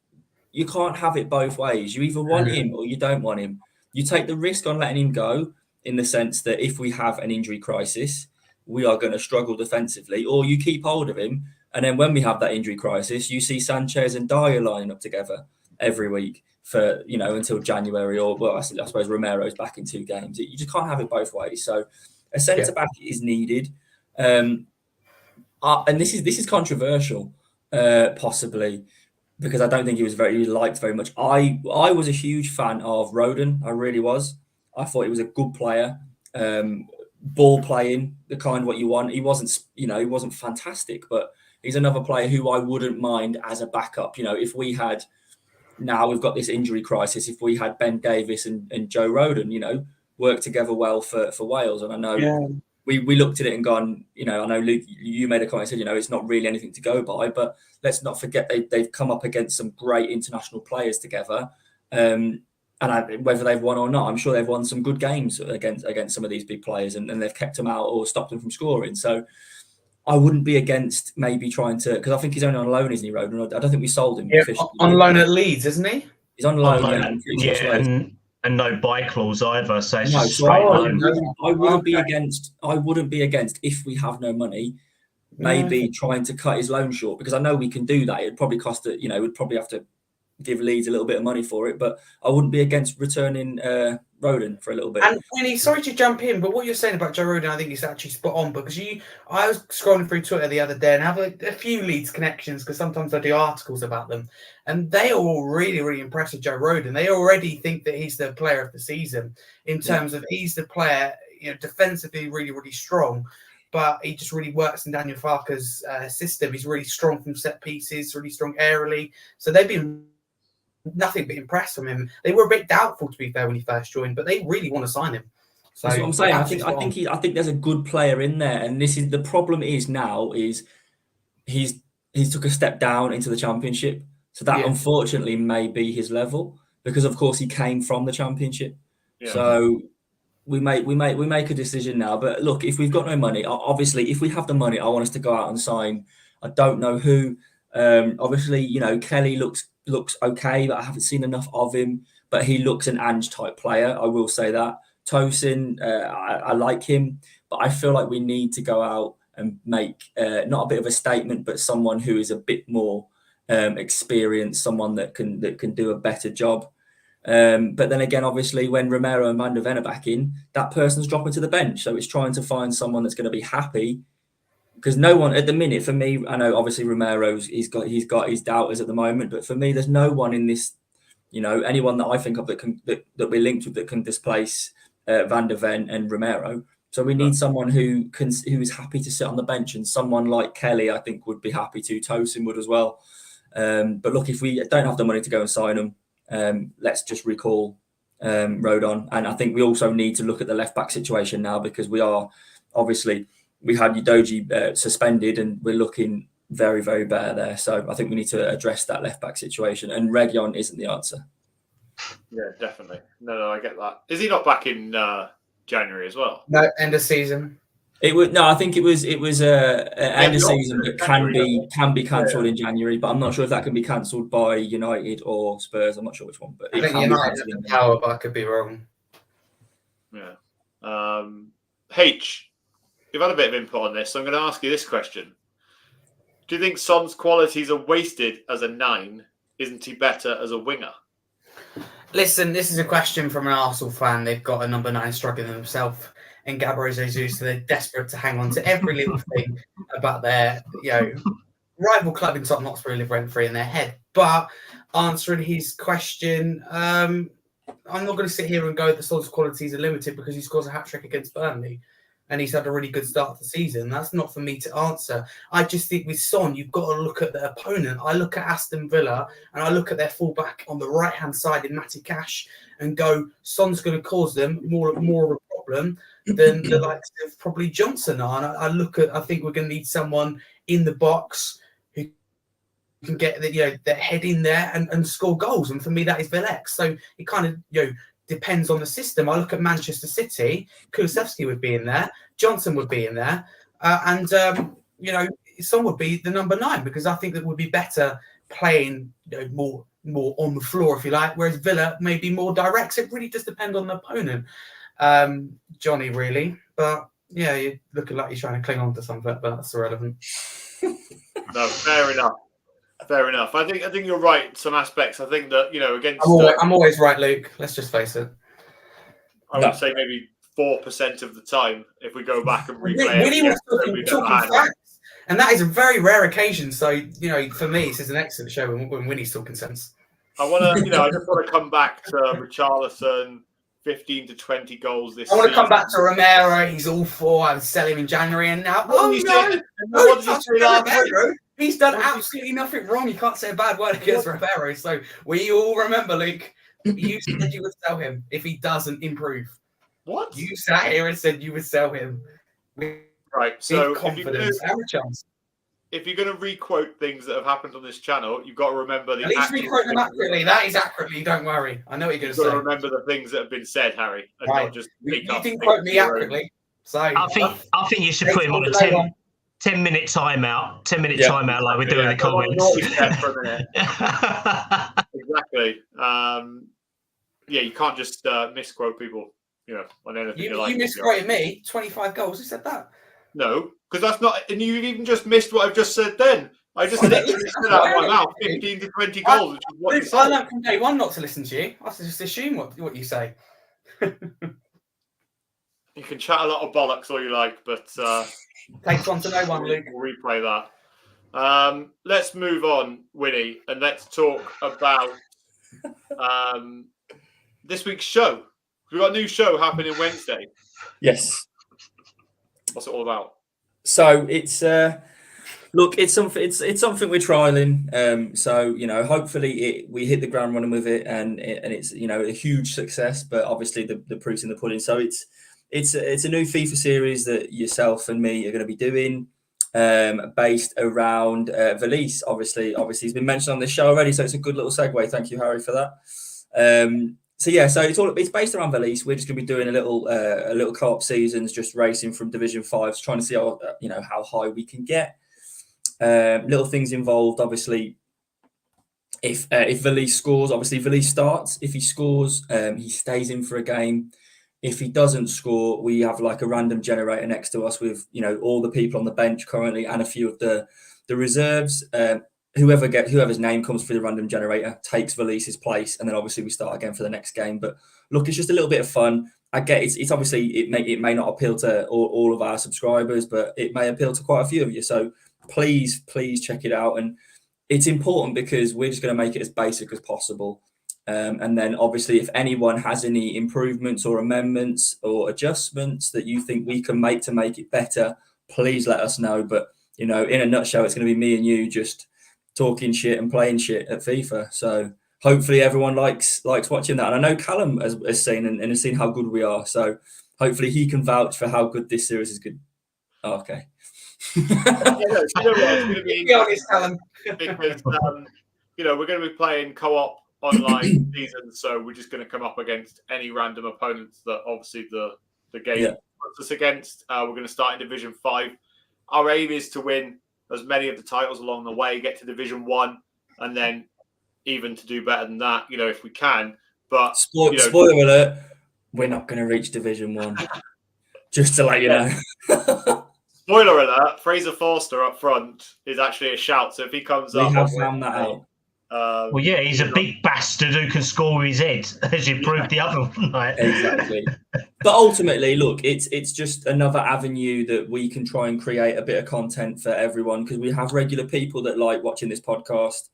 you can't have it both ways. You either want him or you don't want him. You take the risk on letting him go in the sense that if we have an injury crisis, we are going to struggle defensively, or you keep hold of him. And then when we have that injury crisis, you see Sanchez and Dyer lining up together every week for, until January, or, I suppose Romero's back in 2 games. You just can't have it both ways. So a centre-back is needed. and this is controversial, possibly, because I don't think he was liked very much. I was a huge fan of Rodon. I really was. I thought he was a good player, ball playing, the kind what you want. He wasn't fantastic, but he's another player who I wouldn't mind as a backup. If we had, now we've got this injury crisis, if we had Ben Davies and Joe Rodon, work together well for Wales. And I know we looked at it and gone, I know Luke, you made a comment, said, it's not really anything to go by, but let's not forget they've come up against some great international players together. Whether they've won or not, I'm sure they've won some good games against some of these big players, and they've kept them out or stopped them from scoring. So I wouldn't be against maybe trying to, because I think he's only on loan, isn't he, Rodon? I don't think we sold him officially. On loan at Leeds, isn't he? He's on loan, and no buy clause either. So it's no, just straight loan. I wouldn't be against. I wouldn't be against, if we have no money, maybe trying to cut his loan short, because I know we can do that. It'd probably cost it. We'd probably have to give Leeds a little bit of money for it, but I wouldn't be against returning Rodon for a little bit. And Wynnie, sorry to jump in, but what you're saying about Joe Rodon, I think is actually spot on, because I was scrolling through Twitter the other day and have a few Leeds connections, because sometimes I do articles about them, and they are all really, really impressed with Joe Rodon. They already think that he's the player of the season in terms of he's the player, defensively really, really strong, but he just really works in Daniel Farke's system. He's really strong from set pieces, really strong aerially. So they've been nothing but impressed from him. They were a bit doubtful, to be fair, when he first joined, but they really want to sign him. So that's what I'm saying. I think there's a good player in there, and this is the problem. Is he's took a step down into the Championship, so that unfortunately may be his level, because of course he came from the Championship. Yeah. So we make a decision now. But look, if we've got no money, obviously, if we have the money, I want us to go out and sign. I don't know who. Obviously, Kelly looks okay, but I haven't seen enough of him. But he looks an Ange type player, I will say that. Tosin, I like him, but I feel like we need to go out and make not a bit of a statement, but someone who is a bit more experienced, someone that can do a better job. But then again, obviously, when Romero and Van der Ven are back in, that person's dropping to the bench. So it's trying to find someone that's going to be happy. Because no one at the minute, for me, I know obviously Romero's he's got his doubters at the moment, but for me, there's no one in this, anyone that I think of that we're linked with that can displace Van der Ven and Romero. So we need someone who is happy to sit on the bench, and someone like Kelly, I think, would be happy to. Tosin would as well. But look, if we don't have the money to go and sign them, let's just recall Rodon. And I think we also need to look at the left back situation now, because we are obviously. We had Udogie suspended, and we're looking very, very bad there. So I think we need to address that left back situation. And Region isn't the answer. Yeah, definitely. No, I get that. Is he not back in January as well? No, end of season. I think it was end of season, but can be cancelled in January. But I'm not sure if that can be cancelled by United or Spurs. I'm not sure which one. But I think United have the power, but I could be wrong. Yeah. H. You've had a bit of input on this, so I'm going to ask you this question. Do you think Son's qualities are wasted as a 9? Isn't he better as a winger? Listen, this is a question from an Arsenal fan. They've got a number 9 struggling themselves in Gabriel Jesus, so they're desperate to hang on to every little thing about their rival club in Tottenham Hotspur live rent-free in their head. But answering his question, I'm not going to sit here and go the Son's qualities are limited because he scores a hat-trick against Burnley. And he's had a really good start to the season. That's not for me to answer. I just think with Son, you've got to look at the opponent. I look at Aston Villa and I look at their fullback on the right-hand side in Matty Cash and go, Son's going to cause them more of a problem than the likes of probably Johnson are. And I think we're going to need someone in the box who can get their head in there and score goals. And for me, that is Villex. So it kind of, depends on the system. I look at Manchester City, Kulusevski would be in there, Johnson would be in there, and Son would be the number 9, because I think that would be better playing more on the floor, if you like, whereas Villa may be more direct. So it really does depend on the opponent, Johnny, really. But yeah, you're looking like you're trying to cling on to something, but that's irrelevant. No, fair enough. Fair enough. I think you're right in some aspects. I think that, against... I'm always right, Luke. Let's just face it. I would say maybe 4% of the time if we go back and replay it. And that is a very rare occasion. So, you know, for me, this is an excellent show when Winnie's talking sense. I want to, you know, I just want to come back to Richarlison, 15 to 20 goals this season. I want to come back to Romero. He's all for. I would sell him in January, and now, he's done absolutely nothing wrong. You can't say a bad word against Romero. So we all remember, Luke. You said you would sell him if he doesn't improve. What? You sat here and said you would sell him. Right. So confidence. If you're going to re-quote things that have happened on this channel, you've got to remember the. At least re-quote them accurately. That is accurately. Don't worry. I know what you're going to say. You've got to remember the things that have been said, Harry, and not just. You didn't quote me accurately. So I think you should put him on a 10-minute timeout. 10-minute timeout, like we're doing in the comments. For a minute. Exactly. You can't just misquote people. You know, on anything you misquoted me. 25 goals. Who said that? No, because that's not. And you even just missed what I've just said. Then I just literally said out of my mouth 15 to 20 goals. Which is what I learned from day one not to listen to you. I have to just assume what you say. You can chat a lot of bollocks all you like, but takes one to know one, Luke. We'll replay that. Let's move on, Wynnie, and let's talk about this week's show. We've got a new show happening Wednesday. Yes. What's it all about? So it's it's something we're trialing. So you know, hopefully we hit the ground running with it, and it's, you know, a huge success. But obviously the proof's in the pudding. So it's a new FIFA series that yourself and me are going to be doing, based around Valise. Obviously he's been mentioned on this show already, so it's a good little segue. Thank you, Harry, for that. So it's based around Valise. We're just going to be doing a little co-op seasons, just racing from Division 5, trying to see how high we can get. Little things involved, obviously. If Valise scores, obviously Valise starts. If he scores, he stays in for a game. If he doesn't score, we have like a random generator next to us with, you know, all the people on the bench currently and a few of the reserves. Whoever's name comes through the random generator takes Valise's place, and then obviously we start again for the next game. But look, it's just a little bit of fun. I get it's obviously it may not appeal to all of our subscribers, but it may appeal to quite a few of you. So please check it out, and it's important because we're just going to make it as basic as possible. And then obviously if anyone has any improvements or amendments or adjustments that you think we can make to make it better, please let us know. But you know, in a nutshell, it's going to be me and you just talking shit and playing shit at FIFA. So hopefully everyone likes watching that. And I know Kallum has seen and has seen how good we are. So hopefully he can vouch for how good this series is good. Oh, okay. You know what? It's going to be Kallum. Because you know, we're going to be playing co-op online season, so we're just going to come up against any random opponents that obviously the game puts us against. We're going to start in Division 5. Our aim is to win as many of the titles along the way, get to Division 1, and then even to do better than that, you know, if we can. But spoiler alert, we're not going to reach Division 1. Just to let you know. Spoiler alert, Fraser Forster up front is actually a shout. So if he comes up... We have found that out. Well, yeah, he's a big bastard who can score with his head, as you proved the other night. Exactly. But ultimately, look, it's just another avenue that we can try and create a bit of content for everyone, because we have regular people that like watching this podcast.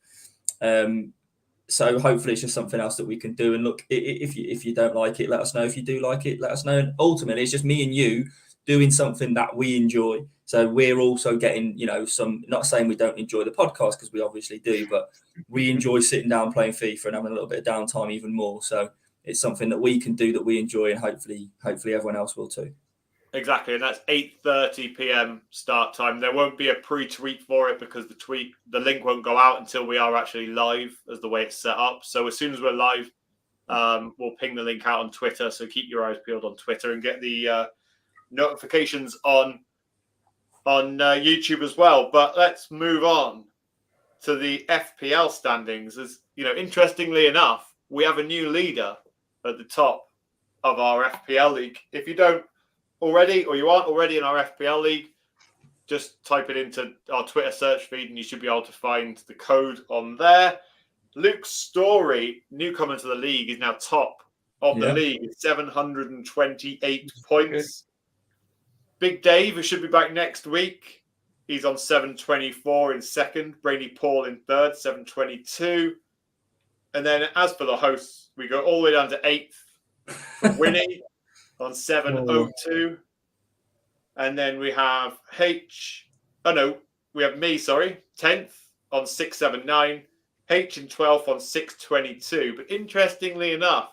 So hopefully it's just something else that we can do. And look, if you don't like it, let us know. If you do like it, let us know. And ultimately, it's just me and you doing something that we enjoy. So we're also getting, you know, some, not saying we don't enjoy the podcast, because we obviously do, but we enjoy sitting down playing FIFA and having a little bit of downtime even more. So it's something that we can do that we enjoy, and hopefully everyone else will too. Exactly, and that's 8:30 p.m. start time. There won't be a pre-tweet for it because the link won't go out until we are actually live, as the way it's set up. So as soon as we're live, we'll ping the link out on Twitter. So keep your eyes peeled on Twitter and get the notifications on YouTube as well. But let's move on to the FPL standings. As you know, interestingly enough, we have a new leader at the top of our FPL league. If you don't already, or you aren't already in our FPL league, just type it into our Twitter search feed and you should be able to find the code on there. Luke Story, newcomer to the league, is now top of the league with 728 points. Big Dave, who should be back next week, He's on 724 in second. Brady Paul in third, 722. And then as for the hosts, we go all the way down to 8th. Wynnie on 702. And then we have we have me, 10th on 679. H in 12th on 622. But interestingly enough,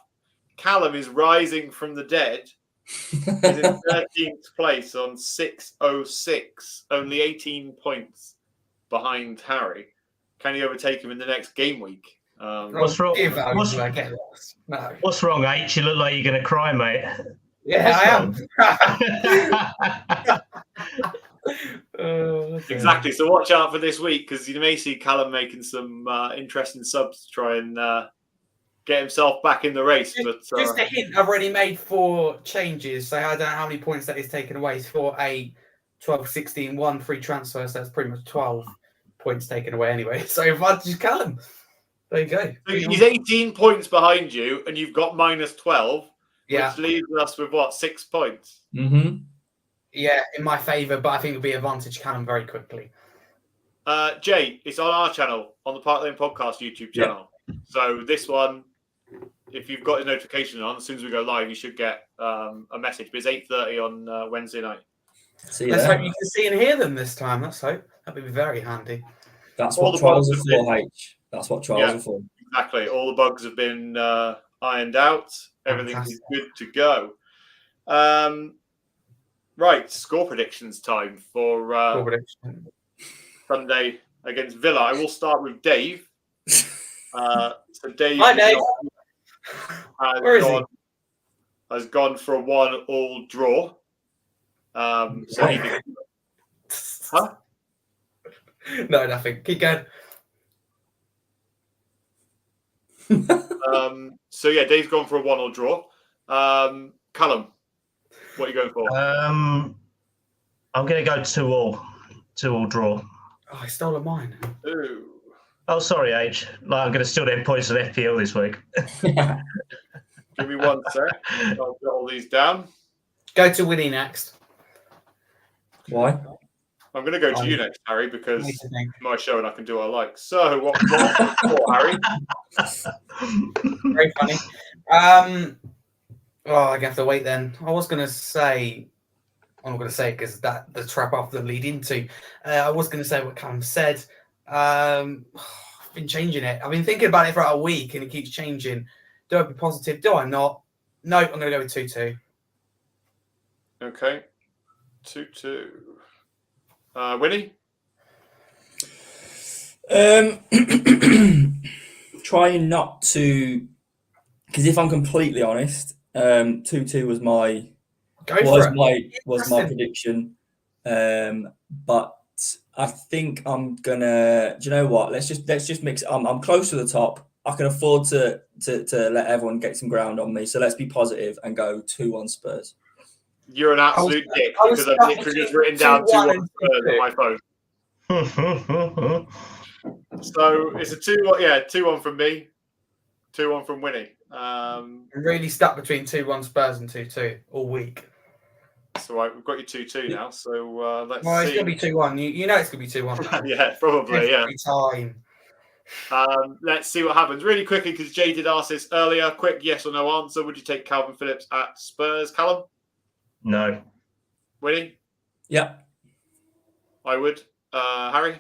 Kallum is rising from the dead. He's in 13th place on 606. Only 18 points behind Harry. Can he overtake him in the next game week? What's wrong? What's wrong, H? You look like you're going to cry, mate. Yeah, I am. Exactly. So watch out for this week because you may see Kallum making some interesting subs to try and get himself back in the race. Just a hint, I've already made 4 changes. So I don't know how many points that is taken away. It's 4, 8, 12, 16, 1 free transfer. So that's pretty much 12 points taken away anyway. So advantage Kallum. There you go. So he's 18 points behind you and you've got minus 12. Yeah. Which leaves us with 6 points? Mm-hmm. Yeah, in my favour, but I think it'll be advantage Kallum very quickly. Jay, it's on our channel, on the Park Lane Podcast YouTube channel. Yeah. So this one, if you've got a notification on, as soon as we go live, you should get a message. But it's 8:30 on Wednesday night. Let's hope you can see and hear them this time. Let's hope. That'd be very handy. That's what trials are for, H. That's what trials are for. Exactly. All the bugs have been ironed out. Everything is good to go. Right, score predictions time for Sunday against Villa. I will start with Dave. So Dave, Hi, Dave. Has gone for a 1-1 draw. So he did... Huh? No, nothing. Keep going. So yeah, Dave's gone for a 1-1 draw. Kallum, what are you going for? I'm going to go 2-2. 2-2 draw. Oh, I stole mine. Ooh. Oh, sorry, H. I'm going to steal them points on FPL this week. Give me 1 sec. I'll get all these down. Go to Wynnie next. Why? I'm going to go to you next, Harry, because it's my show and I can do what I like. So, what for, Harry? Very funny. I have to wait then. I was going to say, I'm not going to say it because that the trap after the lead into. I was going to say what Kallum said. I've been changing it. I've been thinking about it for about a week and it keeps changing. Do I be positive? Do I not? No, I'm going to go with 2-2. Okay. 2-2. Wynnie? Trying not to, because if I'm completely honest, 2-2 was my prediction. But I think I'm gonna. Do you know what? Let's just mix. I'm close to the top. I can afford to let everyone get some ground on me. So let's be positive and go 2-1 Spurs. You're an absolute dick because I've literally just written down 2-1 Spurs on my phone. So it's a 2-1. Yeah, 2-1 from me. 2-1 from Wynnie. I'm really stuck between 2-1 Spurs and 2-2 all week. That's all right. We've got you 2-2 now. So let's see. Well, it's going to be 2-1. You know it's going to be 2-1. Yeah, probably. Every time. Let's see what happens really quickly because Jay did ask this earlier. Quick yes or no answer. Would you take Calvin Phillips at Spurs? Kallum? No. Wynnie? Yeah. I would. Harry?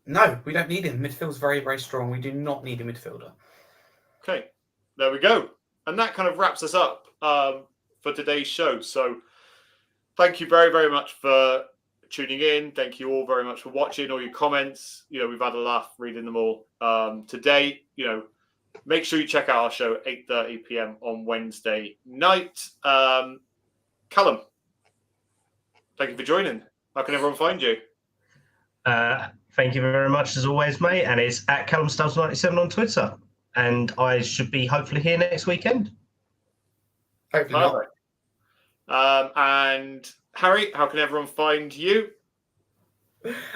No, we don't need him. Midfield's very, very strong. We do not need a midfielder. Okay, there we go. And that kind of wraps us up for today's show. So thank you very, very much for tuning in. Thank you all very much for watching, all your comments. We've had a laugh reading them all today. Make sure you check out our show at 8:30 p.m. on Wednesday night. Kallum, thank you for joining. How can everyone find you? Thank you very much as always, mate. And it's at CallumStubbs97 on Twitter. And I should be hopefully here next weekend. Hopefully not. And Harry, how can everyone find you?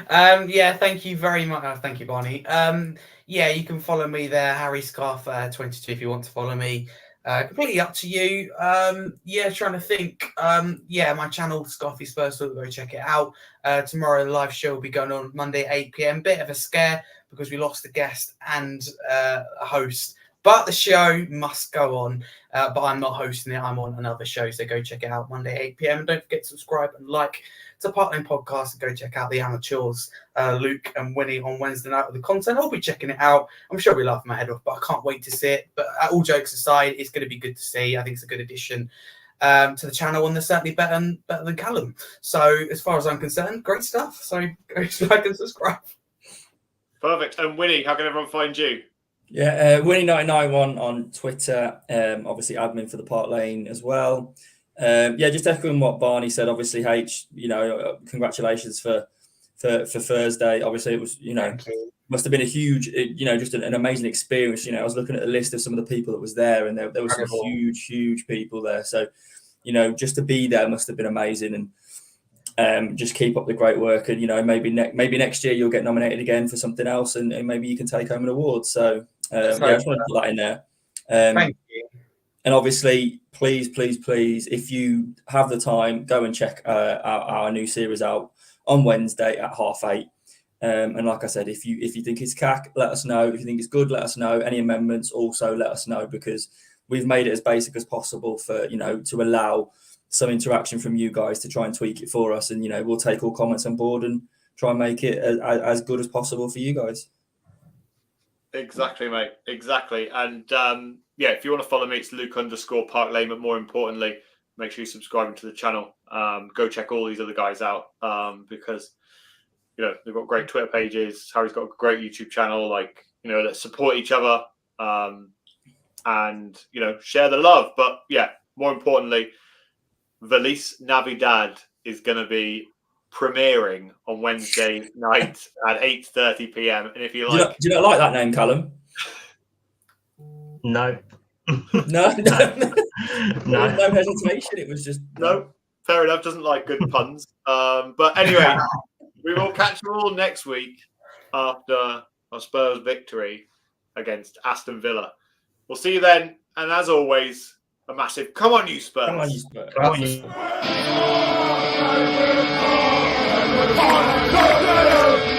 Thank you very much. Thank you, Barney. You can follow me there, Harry Scarf 22 if you want to follow me. Completely up to you. Trying to think. My channel, Scarfy Spurs, go check it out. Tomorrow, the live show will be going on Monday, 8 p.m. Bit of a scare because we lost a guest and a host. But the show must go on. But I'm not hosting it. I'm on another show. So go check it out Monday, 8 p.m. And don't forget to subscribe and like to Part Lane Podcast. And go check out the amateurs, Luke and Wynnie, on Wednesday night with the content. I'll be checking it out. I'm sure I'll be laughing my head off, but I can't wait to see it. But all jokes aside, it's going to be good to see. I think it's a good addition to the channel, and they're certainly better than Kallum. So as far as I'm concerned, great stuff. So go like and subscribe. Perfect. And Wynnie, how can everyone find you? Yeah, Wynnie991 on Twitter. Obviously, admin for the Park Lane as well. Just echoing what Barney said. Obviously, congratulations for Thursday. Obviously, it was must have been a huge, just an amazing experience. I was looking at a list of some of the people that was there, and there were some huge people there. So, just to be there must have been amazing. And just keep up the great work, and maybe next year you'll get nominated again for something else, and maybe you can take home an award. So I just want to put that in there. Thank you. And obviously, please, if you have the time, go and check our new series out on Wednesday at 8:30. And like I said, if you think it's cack, let us know. If you think it's good, let us know. Any amendments, also let us know, because we've made it as basic as possible for to allow some interaction from you guys to try and tweak it for us, and we'll take all comments on board and try and make it as good as possible for you guys. Exactly, mate. Exactly. And if you want to follow me, it's Luke_Park Lane. But more importantly, make sure you subscribe to the channel. Go check all these other guys out, because they've got great Twitter pages. Harry's got a great YouTube channel. That support each other, and share the love. But more importantly, Feliz Navidad is going to be premiering on Wednesday night at 8:30 p.m. And if you like, do you not like that name, Kallum? No. No hesitation. It was just no. Fair enough. Doesn't like good puns. But anyway, we will catch you all next week after our Spurs victory against Aston Villa. We'll see you then. And as always, a massive come on, you Spurs. Come on, you Spurs. Come on, you.